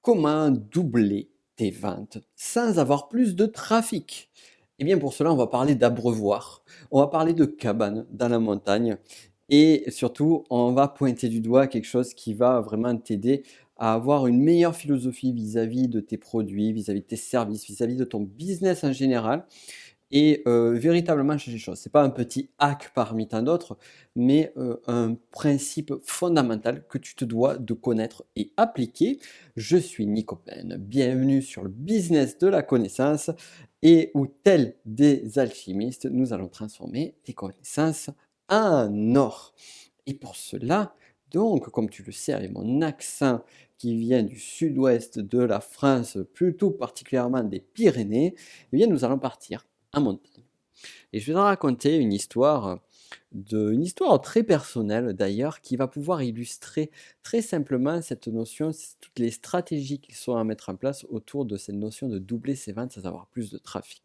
Comment doubler tes ventes sans avoir plus de trafic? Eh bien, pour cela, on va parler d'abreuvoir, on va parler de cabane dans la montagne et surtout, on va pointer du doigt quelque chose qui va vraiment t'aider à avoir une meilleure philosophie vis-à-vis de tes produits, vis-à-vis de tes services, vis-à-vis de ton business en général et véritablement changer les choses. C'est pas un petit hack parmi tant d'autres, mais un principe fondamental que tu te dois de connaître et appliquer. Je suis Nico Pen, bienvenue sur le business de la connaissance et où tel des alchimistes, nous allons transformer tes connaissances en or. Et pour cela, donc, comme tu le sais avec mon accent qui vient du sud-ouest de la France, plutôt particulièrement des Pyrénées, eh bien nous allons partir en montagne. Et je vais te raconter une histoire très personnelle d'ailleurs, qui va pouvoir illustrer très simplement cette notion, toutes les stratégies qui sont à mettre en place autour de cette notion de doubler ses ventes sans avoir plus de trafic.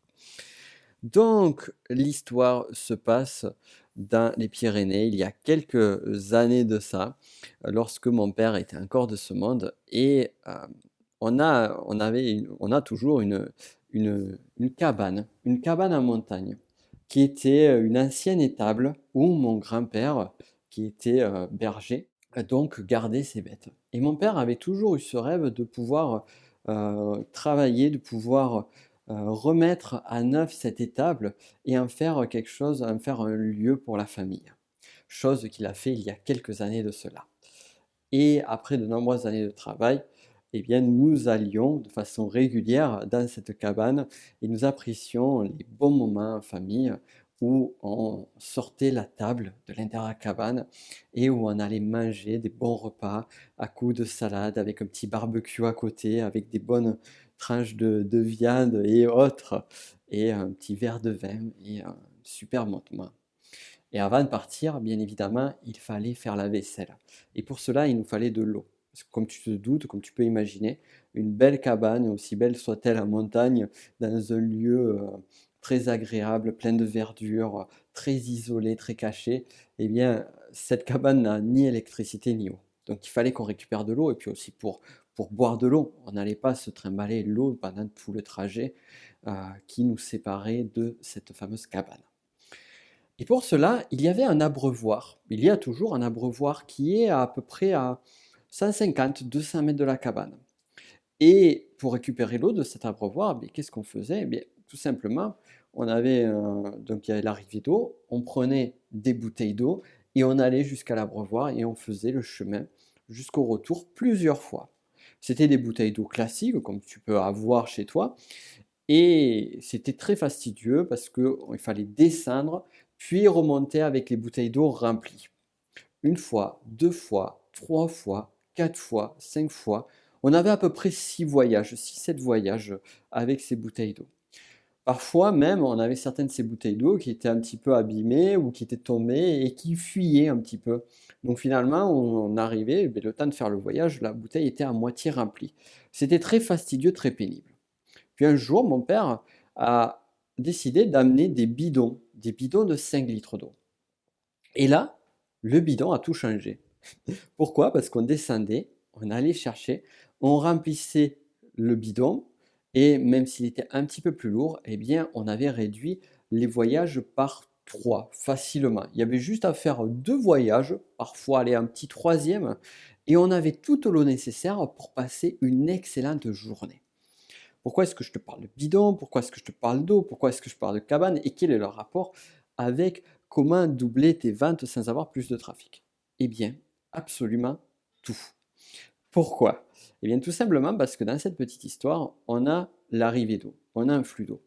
Donc, l'histoire se passe dans les Pyrénées, il y a quelques années de ça, lorsque mon père était encore de ce monde et on a toujours une cabane en montagne qui était une ancienne étable où mon grand-père, qui était berger, a donc gardé ses bêtes. Et mon père avait toujours eu ce rêve de pouvoir travailler, de pouvoir remettre à neuf cette étable et en faire quelque chose, en faire un lieu pour la famille. Chose qu'il a fait il y a quelques années de cela. Et après de nombreuses années de travail, eh bien, nous allions de façon régulière dans cette cabane et nous apprécions les bons moments en famille où on sortait la table de l'intérieur de la cabane et où on allait manger des bons repas à coups de salade avec un petit barbecue à côté, avec des bonnes tranches de viande et autres, et un petit verre de vin et un super moment. Et avant de partir, bien évidemment, il fallait faire la vaisselle. Et pour cela, il nous fallait de l'eau. Parce que comme tu te doutes, comme tu peux imaginer, une belle cabane, aussi belle soit-elle en montagne, dans un lieu très agréable, plein de verdure, très isolé, très caché, eh bien, cette cabane n'a ni électricité ni eau. Donc il fallait qu'on récupère de l'eau, et puis aussi pour boire de l'eau. On n'allait pas se trimballer l'eau pendant tout le trajet qui nous séparait de cette fameuse cabane. Et pour cela, il y avait un abreuvoir. Il y a toujours un abreuvoir qui est à peu près à 150-200 mètres de la cabane. Et pour récupérer l'eau de cet abreuvoir, qu'est-ce qu'on faisait? Tout simplement, donc il y avait l'arrivée d'eau, on prenait des bouteilles d'eau et on allait jusqu'à l'abreuvoir et on faisait le chemin jusqu'au retour plusieurs fois. C'était des bouteilles d'eau classiques, comme tu peux avoir chez toi, et c'était très fastidieux parce qu'il fallait descendre, puis remonter avec les bouteilles d'eau remplies. Une fois, deux fois, trois fois, quatre fois, cinq fois. On avait à peu près 6 voyages, 6-7 voyages avec ces bouteilles d'eau. Parfois même, on avait certaines de ces bouteilles d'eau qui étaient un petit peu abîmées ou qui étaient tombées et qui fuyaient un petit peu. Donc finalement, on arrivait, le temps de faire le voyage, la bouteille était à moitié remplie. C'était très fastidieux, très pénible. Puis un jour, mon père a décidé d'amener des bidons de 5 litres d'eau. Et là, le bidon a tout changé. Pourquoi? Parce qu'on descendait, on allait chercher, on remplissait le bidon, et même s'il était un petit peu plus lourd, eh bien, on avait réduit les voyages par 3 facilement. Il y avait juste à faire 2 voyages, parfois aller un petit troisième, et on avait toute l'eau nécessaire pour passer une excellente journée. Pourquoi est-ce que je te parle de bidon? Pourquoi est-ce que je te parle d'eau? Pourquoi est-ce que je parle de cabane? Et quel est leur rapport avec comment doubler tes ventes sans avoir plus de trafic? Eh bien, absolument tout. Pourquoi? Eh bien, tout simplement parce que dans cette petite histoire, on a l'arrivée d'eau, on a un flux d'eau.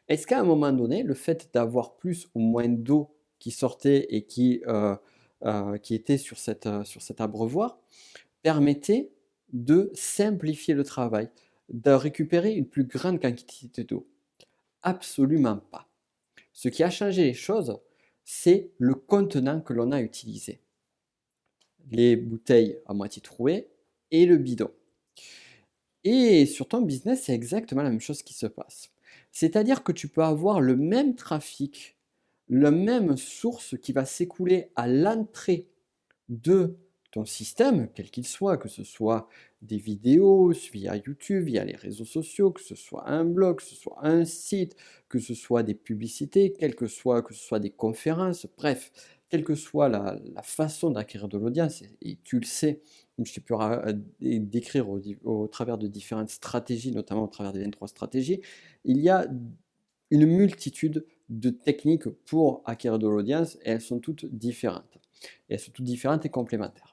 Est-ce qu'à un moment donné, le fait d'avoir plus ou moins d'eau qui sortait et qui était sur cet abreuvoir permettait de simplifier le travail, de récupérer une plus grande quantité d'eau? Absolument pas. Ce qui a changé les choses, c'est le contenant que l'on a utilisé. Les bouteilles à moitié trouées et le bidon. Et sur ton business, c'est exactement la même chose qui se passe. C'est-à-dire que tu peux avoir le même trafic, la même source qui va s'écouler à l'entrée de ton système, quel qu'il soit, que ce soit des vidéos via YouTube, via les réseaux sociaux, que ce soit un blog, que ce soit un site, que ce soit des publicités, que ce soit des conférences, bref, quelle que soit la façon d'acquérir de l'audience, et tu le sais, comme je t'ai pu décrire au travers de différentes stratégies, notamment au travers des 23 stratégies, il y a une multitude de techniques pour acquérir de l'audience et elles sont toutes différentes. Et elles sont toutes différentes et complémentaires.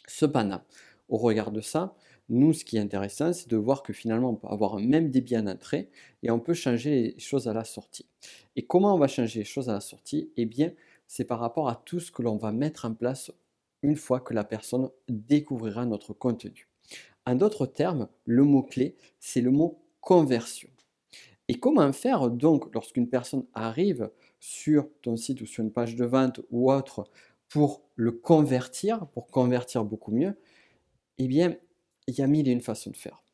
Cependant, au regard de ça, nous, ce qui est intéressant, c'est de voir que finalement, on peut avoir un même débit à l'entrée et on peut changer les choses à la sortie. Et comment on va changer les choses à la sortie? Eh bien, c'est par rapport à tout ce que l'on va mettre en place une fois que la personne découvrira notre contenu. En d'autres termes, le mot-clé, c'est le mot conversion. Et comment faire donc lorsqu'une personne arrive sur ton site ou sur une page de vente ou autre pour convertir beaucoup mieux? Eh bien, il y a mille et une façons de faire.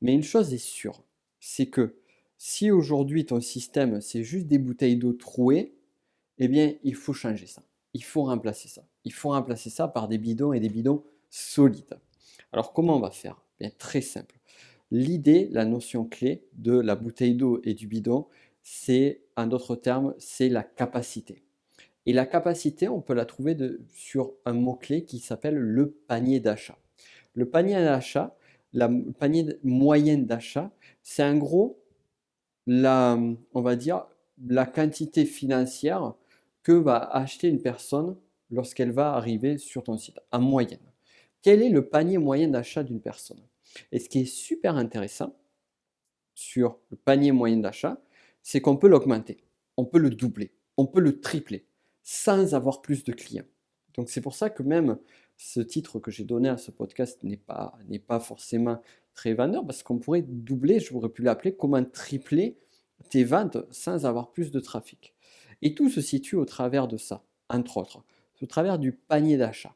Mais une chose est sûre, c'est que si aujourd'hui ton système c'est juste des bouteilles d'eau trouées, eh bien il faut changer ça. Il faut remplacer ça. Il faut remplacer ça par des bidons et des bidons solides. Alors comment on va faire? Bien, très simple. L'idée, la notion clé de la bouteille d'eau et du bidon, c'est, en d'autres termes, c'est la capacité. Et la capacité, on peut la trouver sur un mot-clé qui s'appelle le panier d'achat. Le panier d'achat, le panier moyenne d'achat, c'est en gros on va dire, la quantité financière que va acheter une personne lorsqu'elle va arriver sur ton site, en moyenne. Quel est le panier moyen d'achat d'une personne? Et ce qui est super intéressant sur le panier moyen d'achat, c'est qu'on peut l'augmenter, on peut le doubler, on peut le tripler, sans avoir plus de clients. Donc c'est pour ça que même ce titre que j'ai donné à ce podcast n'est pas forcément très vendeur, parce qu'on pourrait doubler, je pourrais pu l'appeler comment tripler tes ventes sans avoir plus de trafic. Et tout se situe au travers de ça, entre autres, au travers du panier d'achat.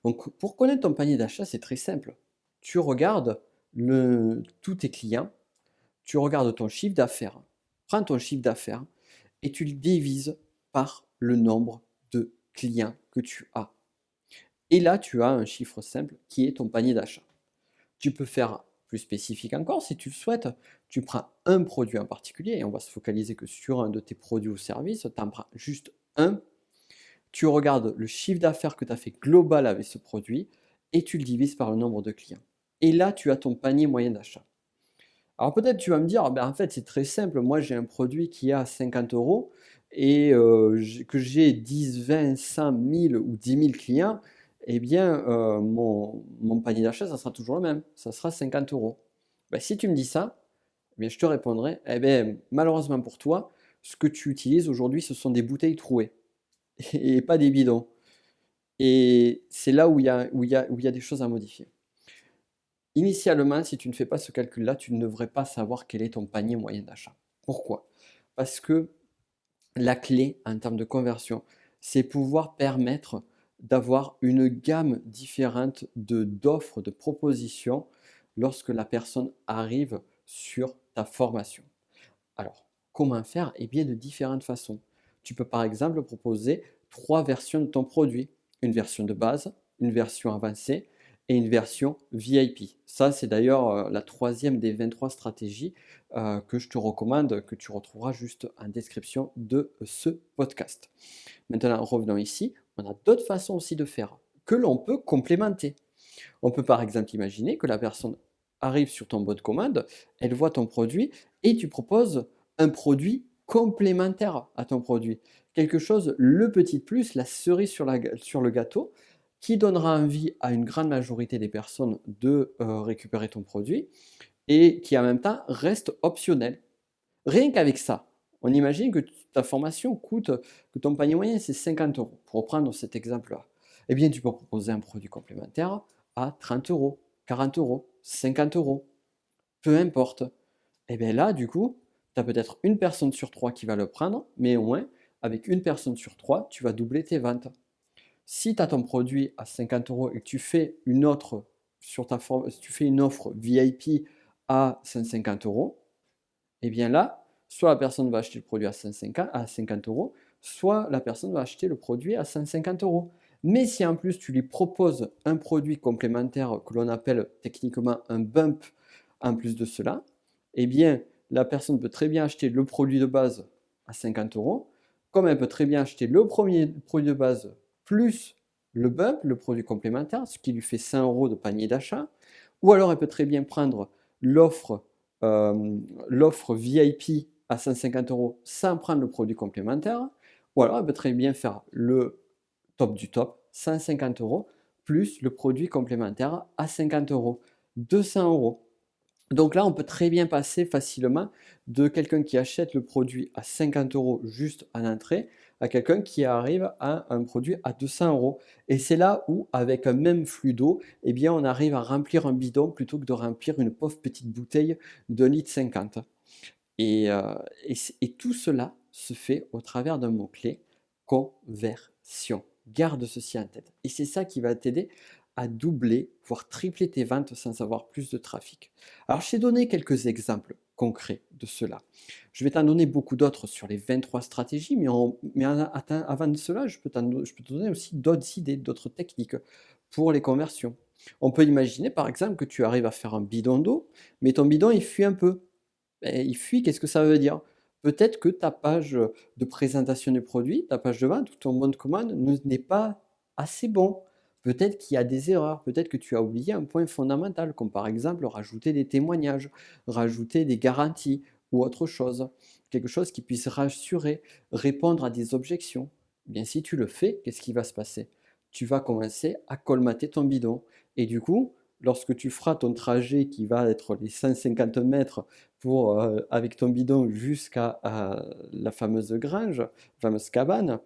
Donc pour connaître ton panier d'achat, c'est très simple. Tu regardes tous tes clients, tu regardes ton chiffre d'affaires, prends ton chiffre d'affaires et tu le divises par le nombre de clients que tu as. Et là, tu as un chiffre simple qui est ton panier d'achat. Tu peux faire plus spécifique encore si tu le souhaites. Tu prends un produit en particulier et on va se focaliser que sur un de tes produits ou services. Tu en prends juste un. Tu regardes le chiffre d'affaires que tu as fait global avec ce produit et tu le divises par le nombre de clients. Et là, tu as ton panier moyen d'achat. Alors peut-être tu vas me dire, en fait c'est très simple, moi j'ai un produit qui a 50 euros et que j'ai 10, 20, 100, 1000 ou 10 000 clients, eh bien mon panier d'achat ça sera toujours le même, ça sera 50 euros. Si tu me dis ça, eh bien, je te répondrai, eh bien, malheureusement pour toi, ce que tu utilises aujourd'hui ce sont des bouteilles trouées et pas des bidons. Et c'est là où il y a des choses à modifier. Initialement, si tu ne fais pas ce calcul-là, tu ne devrais pas savoir quel est ton panier moyen d'achat. Pourquoi? Parce que la clé en termes de conversion, c'est pouvoir permettre d'avoir une gamme différente d'offres, de propositions lorsque la personne arrive sur ta formation. Alors, comment faire? Eh bien, de différentes façons. Tu peux par exemple proposer 3 versions de ton produit. Une version de base, une version avancée et une version VIP. Ça, c'est d'ailleurs la troisième des 23 stratégies que je te recommande, que tu retrouveras juste en description de ce podcast. Maintenant, revenons ici. On a d'autres façons aussi de faire que l'on peut complémenter. On peut par exemple imaginer que la personne arrive sur ton bon de commande, elle voit ton produit et tu proposes un produit complémentaire à ton produit. Quelque chose, le petit plus, la cerise sur le gâteau, qui donnera envie à une grande majorité des personnes de récupérer ton produit et qui en même temps reste optionnel. Rien qu'avec ça, on imagine que ta formation coûte, que ton panier moyen c'est 50 euros, pour reprendre cet exemple-là. Eh bien, tu peux proposer un produit complémentaire à 30 euros, 40 euros, 50 euros, peu importe. Et bien là, du coup, tu as peut-être une personne sur trois qui va le prendre, mais au moins, avec une personne sur trois, tu vas doubler tes ventes. Si tu as ton produit à 50 euros et que tu fais une autre tu fais une offre VIP à 150 euros, et bien là, soit la personne va acheter le produit à 50 euros, soit la personne va acheter le produit à 150 euros. Mais si en plus tu lui proposes un produit complémentaire que l'on appelle techniquement un bump en plus de cela, eh bien la personne peut très bien acheter le produit de base à 50 euros, comme elle peut très bien acheter le premier produit de base plus le bump, le produit complémentaire, ce qui lui fait 100 euros de panier d'achat, ou alors elle peut très bien prendre l'offre VIP à 150 euros sans prendre le produit complémentaire, ou alors elle peut très bien faire le top du top, 150 euros, plus le produit complémentaire à 50 euros, 200 euros. Donc là, on peut très bien passer facilement de quelqu'un qui achète le produit à 50 euros juste à l'entrée à quelqu'un qui arrive à un produit à 200 euros. Et c'est là où, avec un même flux d'eau, eh bien, on arrive à remplir un bidon plutôt que de remplir une pauvre petite bouteille de 1,50 litre. Et tout cela se fait au travers d'un mot-clé, conversion. Garde ceci en tête. Et c'est ça qui va t'aider à doubler, voire tripler tes ventes sans avoir plus de trafic. Alors, je t'ai donné quelques exemples concrets de cela. Je vais t'en donner beaucoup d'autres sur les 23 stratégies, avant de cela, je peux te donner aussi d'autres idées, d'autres techniques pour les conversions. On peut imaginer par exemple que tu arrives à faire un bidon d'eau, mais ton bidon il fuit un peu. Il fuit, qu'est-ce que ça veut dire? Peut-être que ta page de présentation du produit, ta page de vente ou ton bon de commande n'est pas assez bon. Peut-être qu'il y a des erreurs, peut-être que tu as oublié un point fondamental, comme par exemple rajouter des témoignages, rajouter des garanties ou autre chose. Quelque chose qui puisse rassurer, répondre à des objections. Eh bien, si tu le fais, qu'est-ce qui va se passer? Tu vas commencer à colmater ton bidon. Et du coup, lorsque tu feras ton trajet qui va être les 150 mètres avec ton bidon jusqu'à la fameuse grange, la fameuse cabane,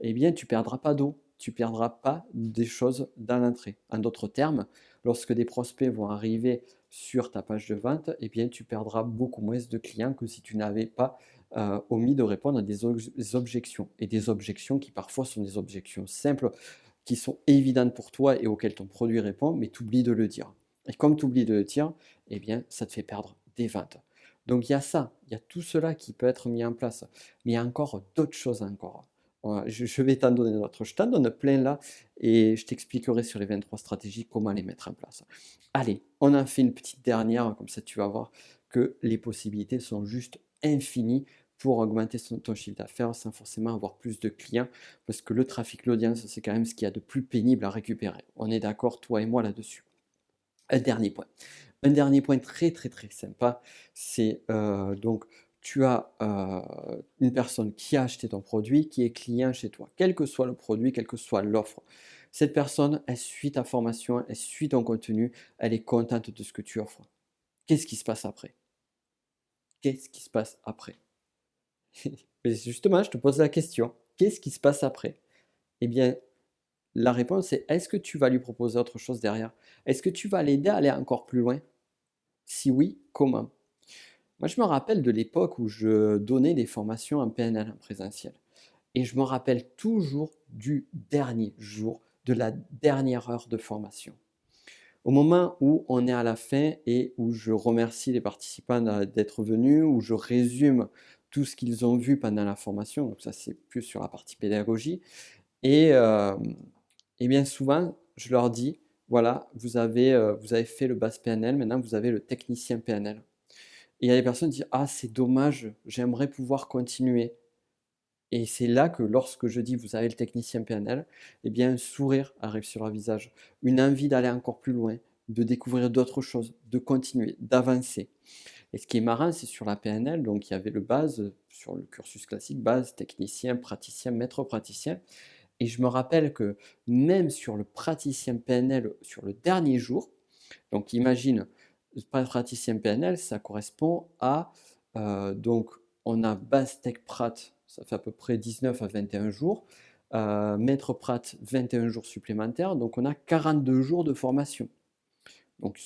eh bien, tu ne perdras pas d'eau, tu ne perdras pas des choses dans l'entrée. En d'autres termes, lorsque des prospects vont arriver sur ta page de vente, eh bien, tu perdras beaucoup moins de clients que si tu n'avais pas omis de répondre à des objections. Et des objections qui parfois sont des objections simples, qui sont évidentes pour toi et auxquelles ton produit répond, mais tu oublies de le dire. Et comme tu oublies de le dire, eh bien, ça te fait perdre des ventes. Donc il y a ça, il y a tout cela qui peut être mis en place. Mais il y a encore d'autres choses encore. Voilà, je vais t'en donner d'autres. Je t'en donne plein là et je t'expliquerai sur les 23 stratégies comment les mettre en place. Allez, on en fait une petite dernière, comme ça tu vas voir que les possibilités sont juste infinies pour augmenter ton chiffre d'affaires sans forcément avoir plus de clients, parce que le trafic, l'audience, c'est quand même ce qu'il y a de plus pénible à récupérer. On est d'accord, toi et moi, là-dessus. Un dernier point. Un dernier point très très très sympa, c'est donc tu as une personne qui a acheté ton produit, qui est client chez toi, quel que soit le produit, quelle que soit l'offre. Cette personne, elle suit ta formation, elle suit ton contenu, elle est contente de ce que tu offres. Qu'est-ce qui se passe après? Qu'est-ce qui se passe après? Mais justement, je te pose la question. Qu'est-ce qui se passe après? Eh bien, la réponse est est-ce que tu vas lui proposer autre chose derrière? Est-ce que tu vas l'aider à aller encore plus loin? Si oui, comment? Moi, je me rappelle de l'époque où je donnais des formations en PNL en présentiel. Et je me rappelle toujours du dernier jour, de la dernière heure de formation. Au moment où on est à la fin et où je remercie les participants d'être venus, où je résume tout ce qu'ils ont vu pendant la formation, donc ça c'est plus sur la partie pédagogie, et bien souvent je leur dis, voilà, vous avez fait le base PNL, maintenant vous avez le technicien PNL. Et il y a des personnes qui disent, ah c'est dommage, j'aimerais pouvoir continuer. Et c'est là que lorsque je dis vous avez le technicien PNL, eh bien un sourire arrive sur leur visage, une envie d'aller encore plus loin, de découvrir d'autres choses, de continuer, d'avancer. Et ce qui est marrant, c'est sur la PNL, donc il y avait le base, sur le cursus classique, base, technicien, praticien, maître praticien. Et je me rappelle que même sur le praticien PNL, sur le dernier jour, donc imagine, le praticien PNL, ça correspond à, donc on a base tech prat, ça fait à peu près 19 à 21 jours, maître prat 21 jours supplémentaires, donc on a 42 jours de formation. Donc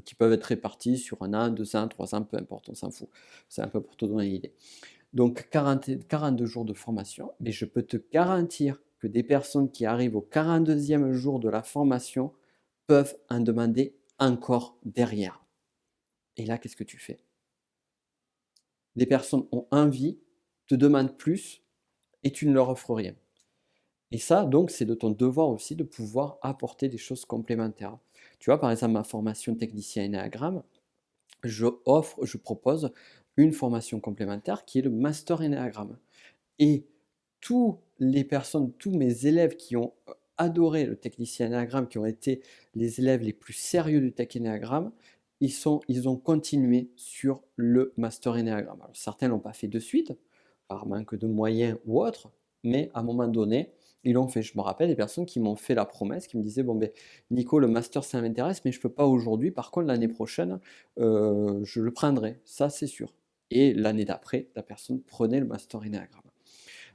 qui peuvent être répartis sur 1 an, 2 ans, 3 ans, peu importe, on s'en fout. C'est un peu pour te donner l'idée. Donc 42 jours de formation, mais je peux te garantir que des personnes qui arrivent au 42e jour de la formation peuvent en demander encore derrière. Et là, qu'est-ce que tu fais? Les personnes ont envie, te demandent plus, et tu ne leur offres rien. Et ça, donc, c'est de ton devoir aussi de pouvoir apporter des choses complémentaires. Tu vois, par exemple, ma formation technicien Ennéagramme, je propose une formation complémentaire qui est le master Ennéagramme. Et tous mes élèves qui ont adoré le technicien Ennéagramme, qui ont été les élèves les plus sérieux du Tech Ennéagramme, ils ont continué sur le master Ennéagramme. Alors, certains ne l'ont pas fait de suite, par manque de moyens ou autre, mais à un moment donné, ils l'ont fait. Je me rappelle des personnes qui m'ont fait la promesse, qui me disaient, bon ben Nico, le master ça m'intéresse, mais je ne peux pas aujourd'hui, par contre l'année prochaine, je le prendrai, ça c'est sûr. Et l'année d'après, la personne prenait le master Ennéagramme.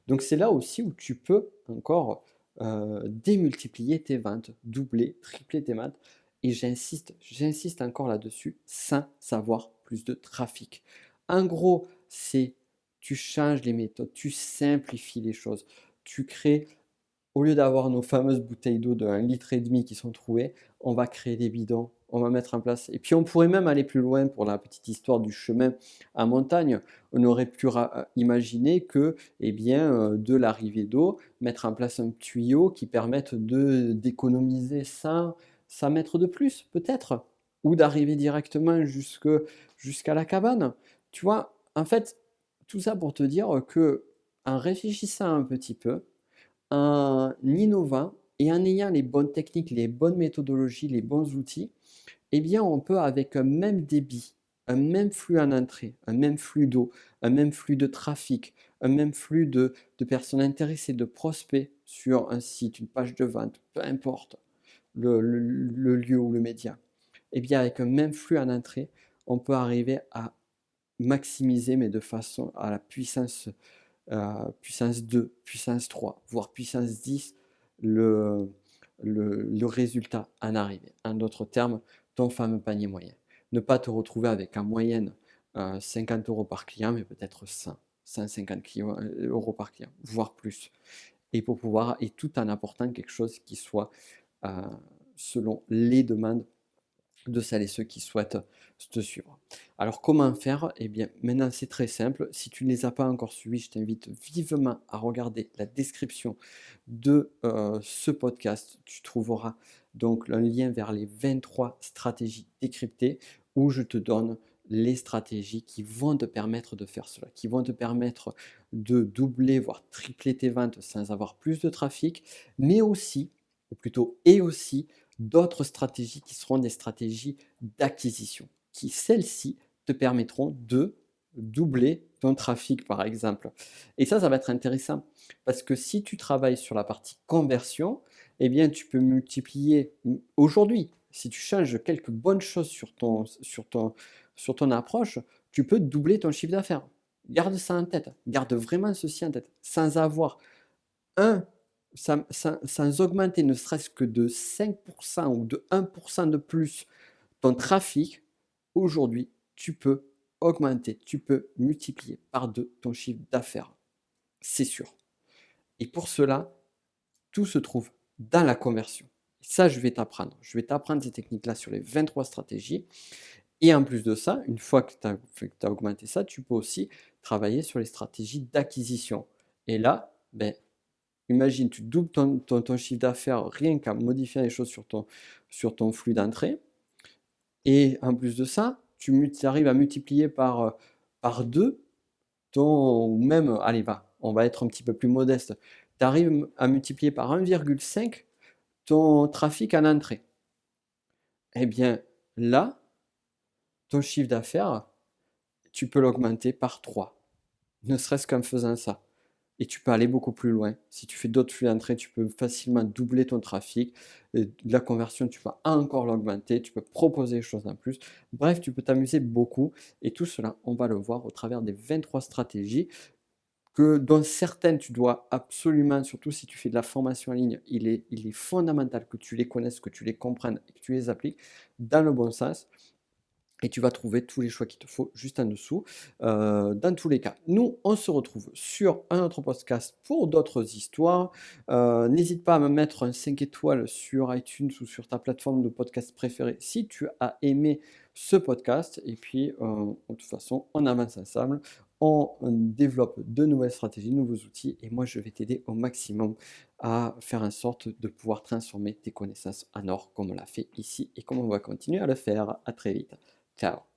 Donc c'est là aussi où tu peux encore démultiplier tes ventes, doubler, tripler tes ventes. Et j'insiste encore là-dessus, sans avoir plus de trafic. En gros, c'est tu changes les méthodes, tu simplifies les choses, tu crées au lieu d'avoir nos fameuses bouteilles d'eau de 1,5 litre qui sont trouées, on va créer des bidons, on va mettre en place. Et puis on pourrait même aller plus loin pour la petite histoire du chemin en montagne. On aurait pu imaginer que, eh bien, de l'arrivée d'eau, mettre en place un tuyau qui permette d'économiser 100 mètres de plus, peut-être, ou d'arriver directement jusqu'à la cabane. Tu vois, en fait, tout ça pour te dire que en réfléchissant un petit peu, en innovant et en ayant les bonnes techniques, les bonnes méthodologies, les bons outils, eh bien, on peut, avec un même débit, un même flux en entrée, un même flux d'eau, un même flux de trafic, un même flux de personnes intéressées, de prospects sur un site, une page de vente, peu importe le lieu ou le média, eh bien, avec un même flux en entrée, on peut arriver à maximiser, mais de façon à la puissance 2, puissance 3, voire puissance 10, le, le résultat en arrivée. En d'autres termes, ton fameux panier moyen. Ne pas te retrouver avec en moyenne 50 euros par client, mais peut-être 100, 150 euros par client, voire plus. Et pour pouvoir, et tout en apportant quelque chose qui soit euh, selon les demandes de celles et ceux qui souhaitent te suivre. Alors comment faire? Eh bien maintenant c'est très simple. Si tu ne les as pas encore suivis, je t'invite vivement à regarder la description de ce podcast. Tu trouveras donc un lien vers les 23 stratégies décryptées où je te donne les stratégies qui vont te permettre de faire cela, qui vont te permettre de doubler, voire tripler tes ventes sans avoir plus de trafic, mais aussi, ou plutôt et aussi, d'autres stratégies qui seront des stratégies d'acquisition, qui celles-ci te permettront de doubler ton trafic par exemple. Et ça va être intéressant parce que si tu travailles sur la partie conversion, eh bien tu peux multiplier aujourd'hui, si tu changes quelques bonnes choses sur ton approche, tu peux doubler ton chiffre d'affaires. Garde ça en tête, garde vraiment ceci en tête, sans avoir un sans augmenter ne serait-ce que de 5% ou de 1% de plus ton trafic, aujourd'hui, tu peux augmenter, tu peux multiplier par 2 ton chiffre d'affaires. C'est sûr. Et pour cela, tout se trouve dans la conversion. Ça, je vais t'apprendre. Je vais t'apprendre ces techniques-là sur les 23 stratégies. Et en plus de ça, une fois que tu as augmenté ça, tu peux aussi travailler sur les stratégies d'acquisition. Et là, ben, imagine, tu doubles ton chiffre d'affaires rien qu'en modifiant les choses sur ton flux d'entrée. Et en plus de ça, tu arrives à multiplier par 2 ou même, allez, on va être un petit peu plus modeste. Tu arrives à multiplier par 1,5 ton trafic en entrée. Eh bien, là, ton chiffre d'affaires, tu peux l'augmenter par 3, ne serait-ce qu'en faisant ça. Et tu peux aller beaucoup plus loin. Si tu fais d'autres flux d'entrée, tu peux facilement doubler ton trafic. Et la conversion, tu vas encore l'augmenter. Tu peux proposer des choses en plus. Bref, tu peux t'amuser beaucoup. Et tout cela, on va le voir au travers des 23 stratégies dont certaines tu dois absolument, surtout si tu fais de la formation en ligne, il est fondamental que tu les connaisses, que tu les comprennes et que tu les appliques dans le bon sens. Et tu vas trouver tous les choix qu'il te faut juste en dessous. Dans tous les cas, nous, on se retrouve sur un autre podcast pour d'autres histoires. N'hésite pas à me mettre un 5 étoiles sur iTunes ou sur ta plateforme de podcast préférée si tu as aimé ce podcast. Et puis, de toute façon, on avance ensemble. on développe de nouvelles stratégies, de nouveaux outils et moi je vais t'aider au maximum à faire en sorte de pouvoir transformer tes connaissances en or comme on l'a fait ici et comme on va continuer à le faire. À très vite. Ciao.